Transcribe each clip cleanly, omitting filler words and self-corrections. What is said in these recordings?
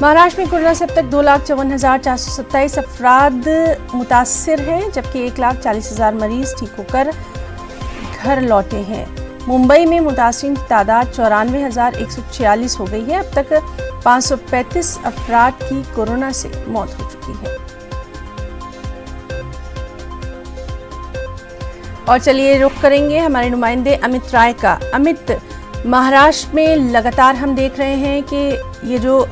महाराष्ट्र में कोरोना से अब तक 2,54,427 अफराद मुतासिर हैं, जबकि 1,40,000 मरीज ठीक होकर घर लौटे हैं। मुंबई में मुतासिरीन की तादाद 94,146 हो गई है। अब तक 535 अफराद की कोरोना से मौत हो चुकी है। और चलिए रुख करेंगे हमारे नुमाइंदे अमित राय का। अमित, महाराष्ट्र में लगातार हम देख रहे हैं कि ये जो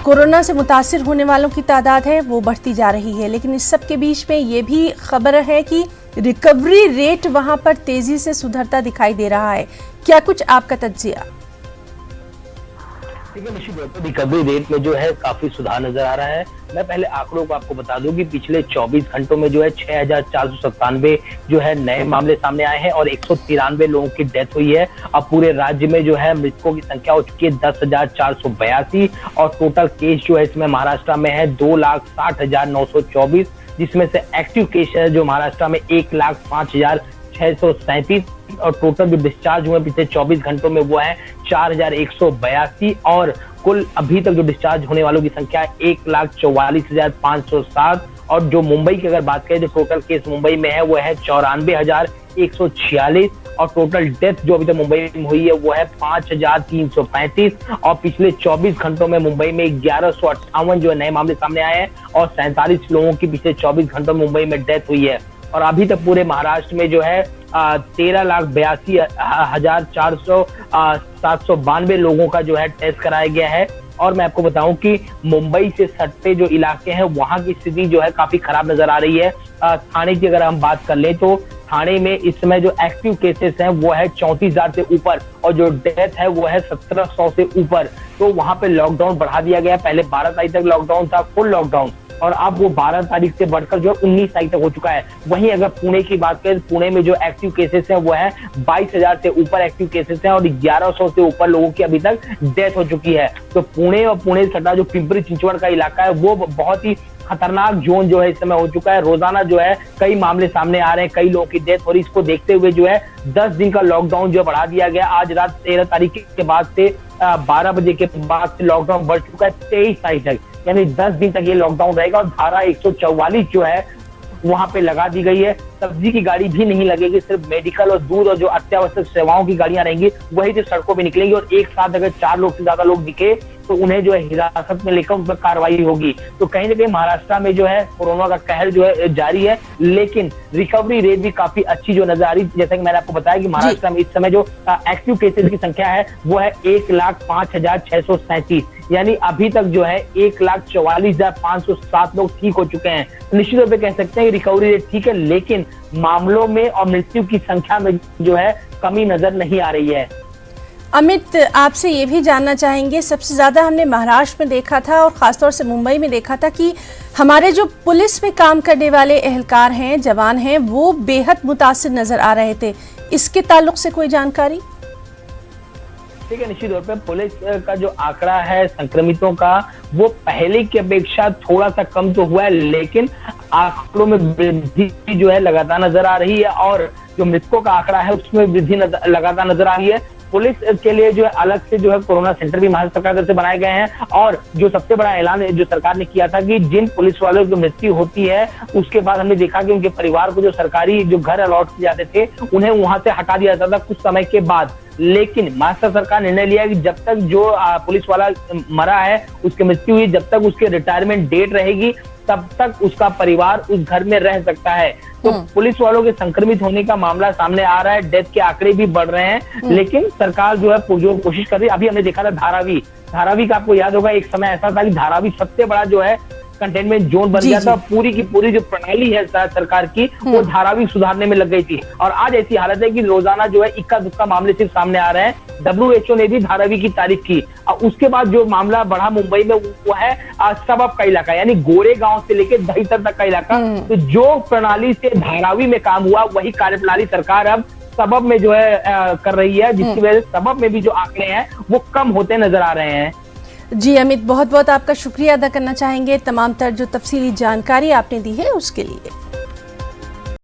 कोरोना से मुतासिर होने वालों की तादाद है वो बढ़ती जा रही है, लेकिन इस सब के बीच में ये भी खबर है कि रिकवरी रेट वहां पर तेजी से सुधरता दिखाई दे रहा है। क्या कुछ आपका तज्जिया? ठीक है, निश्चित तौर पर रिकवरी रेट में जो है काफी सुधार नजर आ रहा है। मैं पहले आंकड़ों को आपको बता दूं कि पिछले 24 घंटों में जो है 6,497 जो है नए मामले सामने आए हैं और 193 लोगों की डेथ हुई है। अब पूरे राज्य में जो है मृतकों की संख्या हो चुकी है 10,482 और टोटल केस जो है इसमें महाराष्ट्र में है 2,60,924, जिसमें से एक्टिव केस है जो महाराष्ट्र में 1,05,637 और टोटल जो डिस्चार्ज हुए पिछले 24 घंटों में वो है 4,182 और कुल अभी तक जो डिस्चार्ज होने वालों की संख्या 1,44,507 और जो मुंबई की अगर बात करें तो टोटल केस मुंबई में है वो है 94,146 और टोटल डेथ जो अभी तक मुंबई में हुई है वो है 5,335 और पिछले 24 घंटों में मुंबई में 1,158 जो है नए मामले सामने आए हैं और 47 लोगों की पिछले 24 घंटों में मुंबई में डेथ हुई है। और अभी तक पूरे महाराष्ट्र में जो है 13,82,792 लोगों का जो है टेस्ट कराया गया है। और मैं आपको बताऊं कि मुंबई से सटते जो इलाके हैं वहां की स्थिति जो है काफी खराब नजर आ रही है। थाने की अगर हम बात कर लें तो थाने में इस समय जो एक्टिव केसेस हैं वो है 34,000 से ऊपर और जो डेथ है वो है 1,700 से ऊपर। तो वहां पे लॉकडाउन बढ़ा दिया गया। पहले 12 तारीख तक लॉकडाउन था, फुल लॉकडाउन, और अब वो 12 तारीख से बढ़कर जो है 19 तारीख तक हो चुका है। वहीं अगर पुणे की बात करें, पुणे में जो एक्टिव केसेस हैं वो है 22,000 से ऊपर एक्टिव केसेस हैं और 1,100 से ऊपर लोगों की अभी तक डेथ हो चुकी है। तो पुणे और पुणे सटा जो पिंपरी चिंचवड़ का इलाका है वो बहुत ही खतरनाक जोन जो है इस समय हो चुका है। रोजाना जो है कई मामले सामने आ रहे हैं, कई लोगों की डेथ हो रही है। इसको देखते हुए जो है 10 दिन का लॉकडाउन जो बढ़ा दिया गया। आज रात 13 तारीख के बाद से 12 बजे के बाद से लॉकडाउन बढ़ चुका है 23 तारीख तक, यानी 10 दिन तक ये लॉकडाउन रहेगा। और धारा 144 जो है वहां पे लगा दी गई है। सब्जी की गाड़ी भी नहीं लगेगी, सिर्फ मेडिकल और दूध और जो अत्यावश्यक सेवाओं की गाड़ियां रहेंगी वही जो सड़कों पे निकलेंगी। और एक साथ अगर 4 लोग से ज्यादा लोग दिखे तो उन्हें जो है हिरासत में लेकर उन पर कार्रवाई होगी। तो कहीं ना कहीं महाराष्ट्र में जो है कोरोना का कहर जो है जारी है, लेकिन रिकवरी रेट भी काफी अच्छी जो नजर आ रही है। जैसा कि मैंने आपको बताया कि महाराष्ट्र में इस समय जो एक्टिव केसेस की संख्या है वो है 1,05,637, यानी अभी तक जो है 1,44,507 लोग ठीक हो चुके हैं। निश्चित रूप से कह सकते हैं कि रिकवरी रेट ठीक है, लेकिन मामलों में और मृत्यु की संख्या में जो है कमी नजर नहीं आ रही है। अमित, आपसे ये भी जानना चाहेंगे, सबसे ज़्यादा हमने महाराष्ट्र में देखा था और ख़ासतौर से मुंबई में देखा था कि हमारे जो पुलिस में काम करने वाले एहलकार हैं, जवान हैं, वो बेहद मुतासिर नज़र आ रहे थे। इसके ताल्लुक से कोई जानकारी? ठीक है, निश्चित तौर पर पुलिस का जो आंकड़ा है संक्रमितों का वो पहले की अपेक्षा थोड़ा सा कम तो हुआ है, लेकिन आंकड़ों में वृद्धि जो है लगातार नजर आ रही है और जो मृतकों का आंकड़ा है उसमें वृद्धि लगातार नजर आ रही है। पुलिस के लिए जो है अलग से जो है कोरोना सेंटर भी महाराष्ट्र सरकार तरफ से बनाए गए हैं और जो सबसे बड़ा ऐलान जो सरकार ने किया था कि जिन पुलिस वालों की मृत्यु होती है उसके बाद हमने देखा कि उनके परिवार को जो सरकारी जो घर अलॉट किए जाते थे उन्हें वहां से हटा दिया जाता था कुछ समय के बाद। लेकिन महाराष्ट्र सरकार ने निर्णय लिया कि जब तक जो पुलिस वाला मरा है, उसकी मृत्यु हुई, जब तक उसके रिटायरमेंट डेट रहेगी तब तक उसका परिवार उस घर में रह सकता है। तो पुलिस वालों के संक्रमित होने का मामला सामने आ रहा है, डेथ के आंकड़े भी बढ़ रहे हैं, लेकिन सरकार जो है जो कोशिश कर रही है। अभी हमने देखा था धारावी का आपको याद होगा, एक समय ऐसा था कि धारावी सबसे बड़ा जो है कंटेनमेंट जोन बन गया था। पूरी की पूरी जो प्रणाली है सरकार की वो धारावी सुधारने में लग गई थी और आज ऐसी हालत है कि रोजाना जो है इक्का दुक्का मामले सिर्फ सामने आ रहे हैं। WHO ने भी धारावी की तारीफ की और उसके बाद जो मामला बढ़ा मुंबई में वो है सबब का इलाका, यानी गोरे गांव से लेकर दहिसर तक का इलाका। तो जो प्रणाली से धारावी में काम हुआ वही कार्यप्रणाली सरकार अब सबब में जो है कर रही है, जिसकी वजह से सबब में भी जो आंकड़े हैं वो कम होते नजर आ रहे हैं। जी अमित, बहुत बहुत आपका शुक्रिया अदा करना चाहेंगे तमाम तर जो तफसीली जानकारी आपने दी है उसके लिए।